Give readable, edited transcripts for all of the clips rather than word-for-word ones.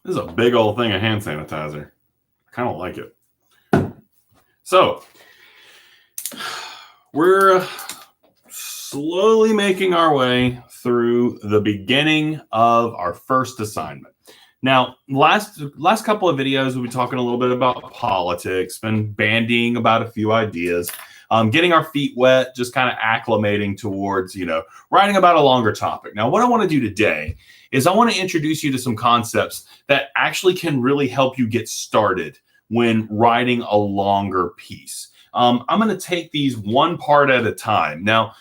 This is a big old thing of hand sanitizer. I kind of like it. So, we're slowly making our way through the beginning of our first assignment. Now, last couple of videos, we'll be talking a little bit about politics, been bandying about a few ideas, getting our feet wet, just kind of acclimating towards, writing about a longer topic. Now, what I want to do today is I want to introduce you to some concepts that actually can really help you get started when writing a longer piece. I'm going to take these one part at a time. Now,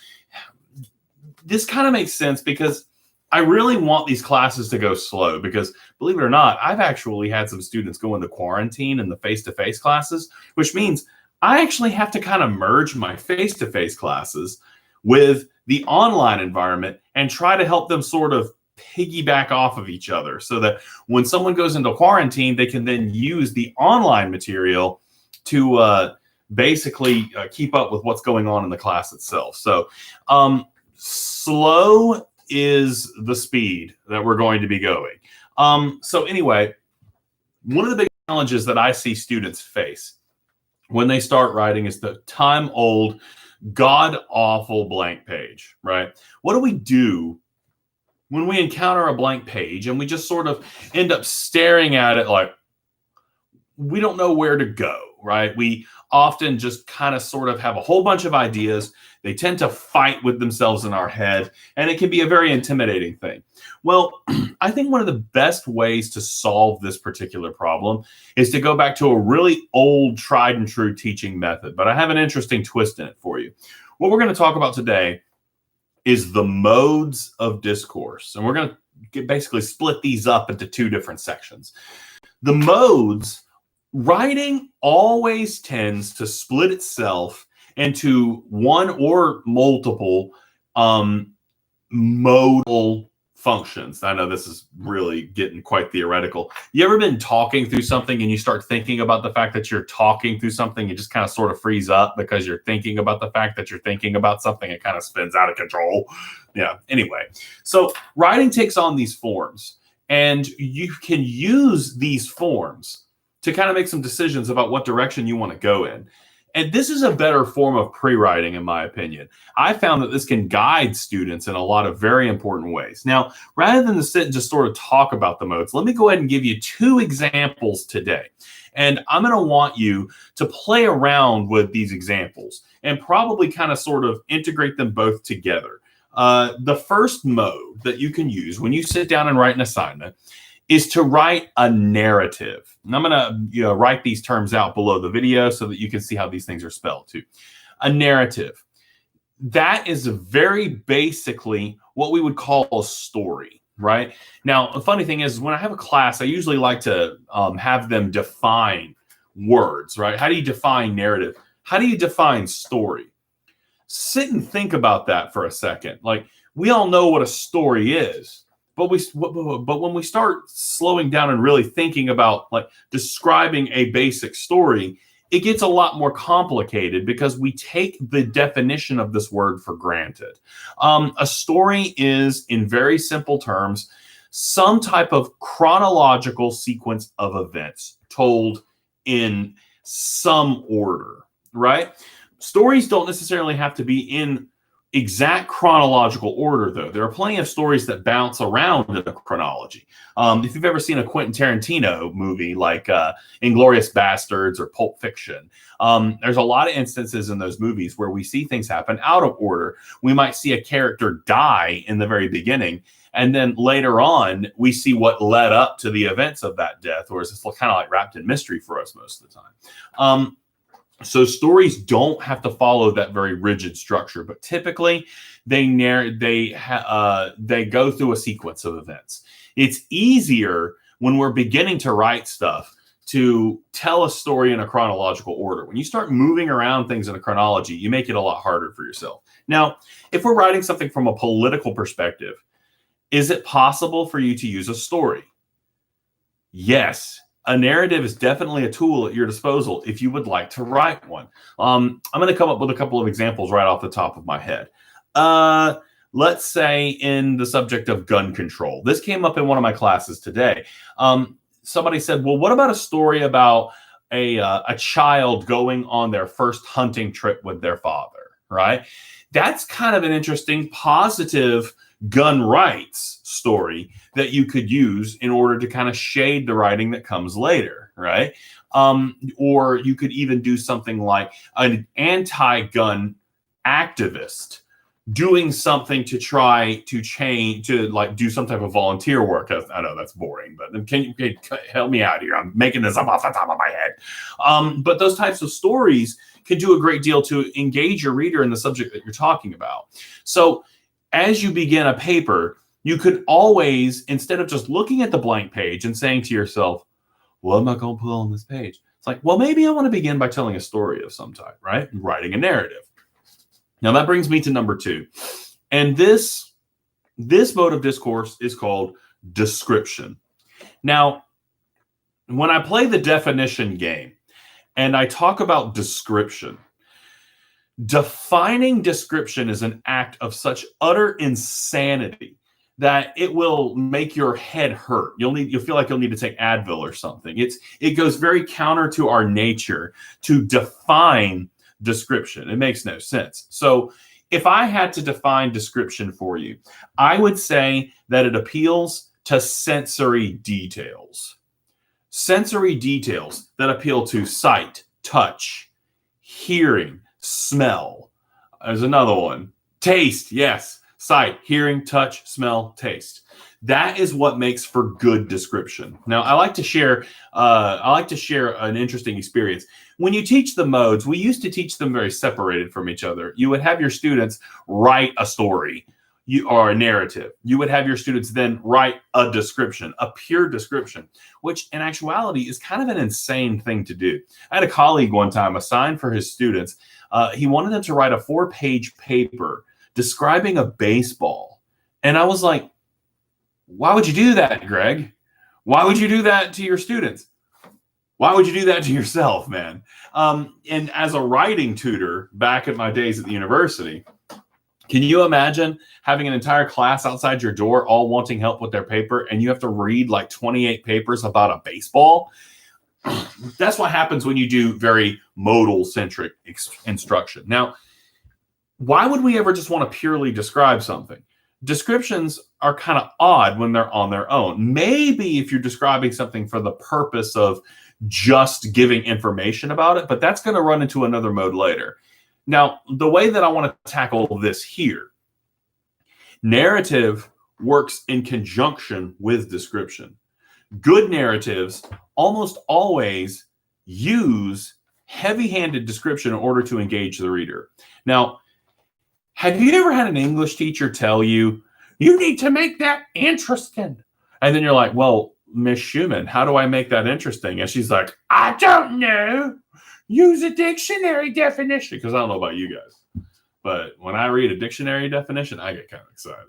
this kind of makes sense because I really want these classes to go slow because, believe it or not, I've actually had some students go into quarantine in the face-to-face classes, which means I actually have to kind of merge my face-to-face classes with the online environment and try to help them sort of piggyback off of each other so that when someone goes into quarantine, they can then use the online material to basically keep up with what's going on in the class itself. So slow is the speed that we're going to be going. So anyway, one of the big challenges that I see students face when they start writing is the time-old, god-awful blank page, right? What do we do when we encounter a blank page and we just sort of end up staring at it like we don't know where to go, right? We often just kind of sort of have a whole bunch of ideas. They tend to fight with themselves in our head, and it can be a very intimidating thing. Well, I think one of the best ways to solve this particular problem is to go back to a really old, tried and true teaching method, but I have an interesting twist in it for you. What we're going to talk about today is the modes of discourse, and we're going to basically split these up into two different sections. The modes, writing always tends to split itself into one or multiple modal functions. I know this is really getting quite theoretical. You ever been talking through something and you start thinking about the fact that you're talking through something, you just kind of sort of freeze up because you're thinking about the fact that you're thinking about something, it kind of spins out of control. Yeah, anyway. So writing takes on these forms, and you can use these forms to kind of make some decisions about what direction you want to go in. And this is a better form of pre-writing, in my opinion. I found that this can guide students in a lot of very important ways. Now, rather than to sit and just sort of talk about the modes, let me go ahead and give you two examples today. And I'm going to want you to play around with these examples and probably kind of sort of integrate them both together. The first mode that you can use when you sit down and write an assignment is to write a narrative. And I'm going to write these terms out below the video so that you can see how these things are spelled too. A narrative. That is very basically what we would call a story, right? Now, the funny thing is when I have a class, I usually like to have them define words, right? How do you define narrative? How do you define story? Sit and think about that for a second. Like, we all know what a story is. But when we start slowing down and really thinking about like describing a basic story, it gets a lot more complicated because we take the definition of this word for granted. A story is, in very simple terms, some type of chronological sequence of events told in some order, right? Stories don't necessarily have to be in exact chronological order, though. There are plenty of stories that bounce around in the chronology. If you've ever seen a Quentin Tarantino movie like Inglourious Bastards or Pulp Fiction, there's a lot of instances in those movies where we see things happen out of order. We might see a character die in the very beginning, and then later on, we see what led up to the events of that death, or it's kind of like wrapped in mystery for us most of the time. So stories don't have to follow that very rigid structure, but typically they go through a sequence of events. It's easier when we're beginning to write stuff to tell a story in a chronological order. When you start moving around things in a chronology, you make it a lot harder for yourself. Now, if we're writing something from a political perspective, is it possible for you to use a story? Yes. A narrative is definitely a tool at your disposal if you would like to write one. I'm going to come up with a couple of examples right off the top of my head. Let's say in the subject of gun control. This came up in one of my classes today. somebody said, well, what about a story about a child going on their first hunting trip with their father, right? That's kind of an interesting, positive gun rights story that you could use in order to kind of shade the writing that comes later, right? Or you could even do something like an anti-gun activist doing something to try to change, to like do some type of volunteer work. I know that's boring, but can you help me out here? I'm making this up off the top of my head. But those types of stories can do a great deal to engage your reader in the subject that you're talking about. So as you begin a paper, you could always, instead of just looking at the blank page and saying to yourself, what am I going to put on this page? It's like, well, maybe I want to begin by telling a story of some type, right? Writing a narrative. Now that brings me to number 2. And this mode of discourse is called description. Now, when I play the definition game and I talk about description, defining description is an act of such utter insanity that it will make your head hurt. You'll feel like you'll need to take Advil or something. It goes very counter to our nature to define description. It makes no sense. So if I had to define description for you, I would say that it appeals to sensory details. Sensory details that appeal to sight, touch, hearing, smell. There's another one. Taste, yes. Sight, hearing, touch, smell, taste. That is what makes for good description. Now, I like to share an interesting experience. When you teach the modes, we used to teach them very separated from each other. You would have your students write a story or a narrative. You would have your students then write a description, a pure description, which in actuality is kind of an insane thing to do. I had a colleague one time assigned for his students. He wanted them to write a 4-page paper describing a baseball. And I was like, why would you do that, Greg? Why would you do that to your students? Why would you do that to yourself, man? And as a writing tutor back at my days at the university, can you imagine having an entire class outside your door all wanting help with their paper and you have to read like 28 papers about a baseball? That's what happens when you do very modal-centric instruction. Now, why would we ever just want to purely describe something? Descriptions are kind of odd when they're on their own. Maybe if you're describing something for the purpose of just giving information about it, but that's going to run into another mode later. Now, the way that I want to tackle this here, narrative works in conjunction with description. Good narratives almost always use heavy-handed description in order to engage the reader. Now, have you ever had an English teacher tell you, you need to make that interesting? And then you're like, well, Miss Schumann, how do I make that interesting? And she's like, I don't know. Use a dictionary definition. Because I don't know about you guys, but when I read a dictionary definition, I get kind of excited.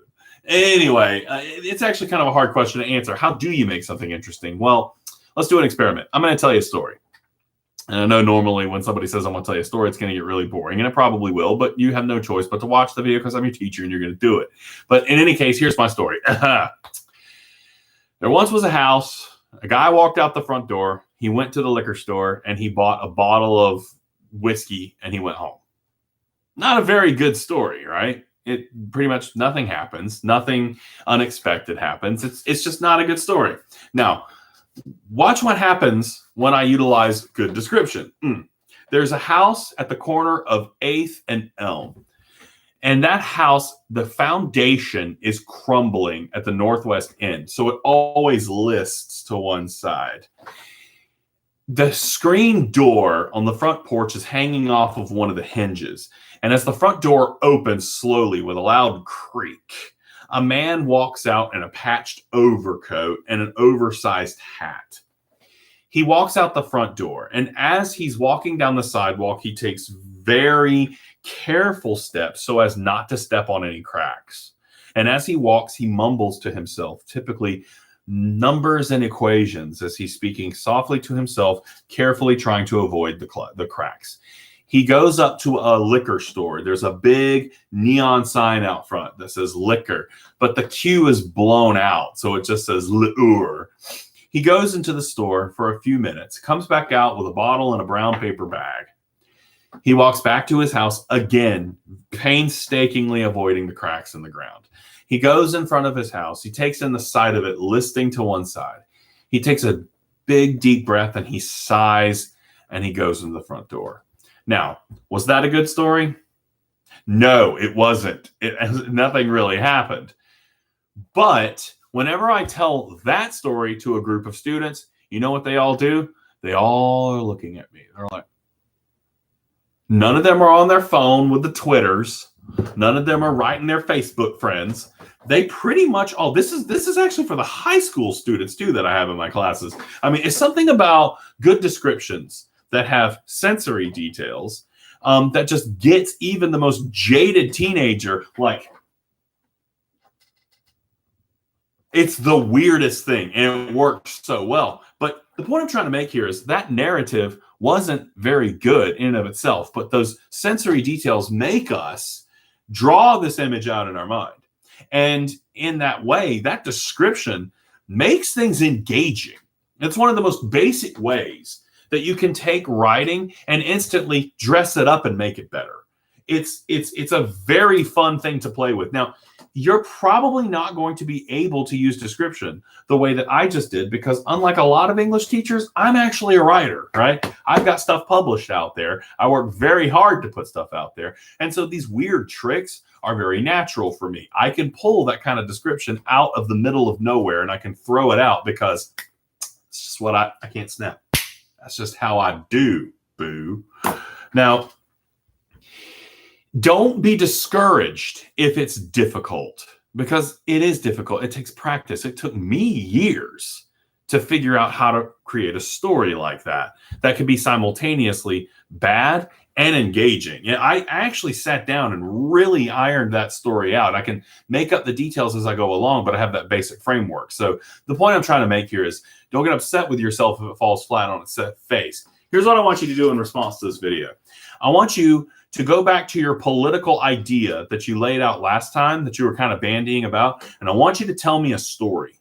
Anyway, it's actually kind of a hard question to answer. How do you make something interesting? Well, let's do an experiment. I'm going to tell you a story. And I know normally when somebody says I'm going to tell you a story, it's going to get really boring, and it probably will, but you have no choice but to watch the video because I'm your teacher and you're going to do it. But in any case, here's my story. There once was a house. A guy walked out the front door. He went to the liquor store and he bought a bottle of whiskey and he went home. Not a very good story, right? It pretty much nothing happens. Nothing unexpected happens. It's just not a good story. Now, watch what happens when I utilize good description. There's a house at the corner of 8th and Elm. And that house, the foundation is crumbling at the northwest end. So it always lists to one side. The screen door on the front porch is hanging off of one of the hinges. And as the front door opens slowly with a loud creak, a man walks out in a patched overcoat and an oversized hat. He walks out the front door, and as he's walking down the sidewalk, he takes very careful steps so as not to step on any cracks. And as he walks, he mumbles to himself, typically numbers and equations, as he's speaking softly to himself, carefully trying to avoid the cracks. He goes up to a liquor store. There's a big neon sign out front that says liquor, but the Q is blown out, so it just says liquor. He goes into the store for a few minutes, comes back out with a bottle and a brown paper bag. He walks back to his house again, painstakingly avoiding the cracks in the ground. He goes in front of his house. He takes in the side of it, listing to one side. He takes a big, deep breath and he sighs and he goes into the front door. Now, was that a good story? No, it wasn't. Nothing really happened. But whenever I tell that story to a group of students, you know what they all do? They all are looking at me. They're like, none of them are on their phone with the Twitters. None of them are writing their Facebook friends. They pretty much all, this is actually for the high school students too that I have in my classes. I mean, it's something about good descriptions that have sensory details that just gets even the most jaded teenager like, it's the weirdest thing, and it works so well. But the point I'm trying to make here is that narrative wasn't very good in and of itself, but those sensory details make us draw this image out in our mind. And in that way, that description makes things engaging. It's one of the most basic ways that you can take writing and instantly dress it up and make it better. It's a very fun thing to play with. Now, you're probably not going to be able to use description the way that I just did, because unlike a lot of English teachers, I'm actually a writer, right? I've got stuff published out there. I work very hard to put stuff out there. And so these weird tricks are very natural for me. I can pull that kind of description out of the middle of nowhere and I can throw it out because it's just what I can't snap. That's just how I do, boo. Now, don't be discouraged if it's difficult, because it is difficult. It takes practice. It took me years to figure out how to create a story like that could be simultaneously bad and engaging. Yeah, I actually sat down and really ironed that story out. I can make up the details as I go along, but I have that basic framework. So the point I'm trying to make here is don't get upset with yourself if it falls flat on its face. Here's what I want you to do in response to this video. I want you to go back to your political idea that you laid out last time that you were kind of bandying about, and I want you to tell me a story.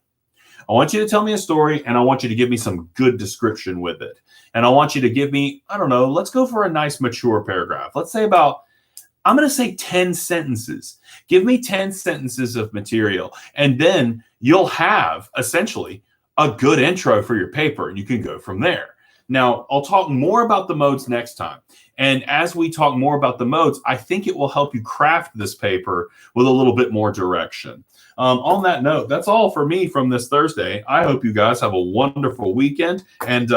I want you to tell me a story, and I want you to give me some good description with it. And I want you to give me, I don't know, let's go for a nice mature paragraph. Let's say I'm going to say 10 sentences. Give me 10 sentences of material, and then you'll have essentially a good intro for your paper, and you can go from there. Now, I'll talk more about the modes next time. And as we talk more about the modes, I think it will help you craft this paper with a little bit more direction. On that note, that's all for me from this Thursday. I hope you guys have a wonderful weekend, and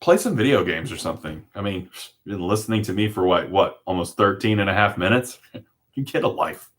play some video games or something. I mean, you've been listening to me for what, almost 13 and a half minutes? You get a life.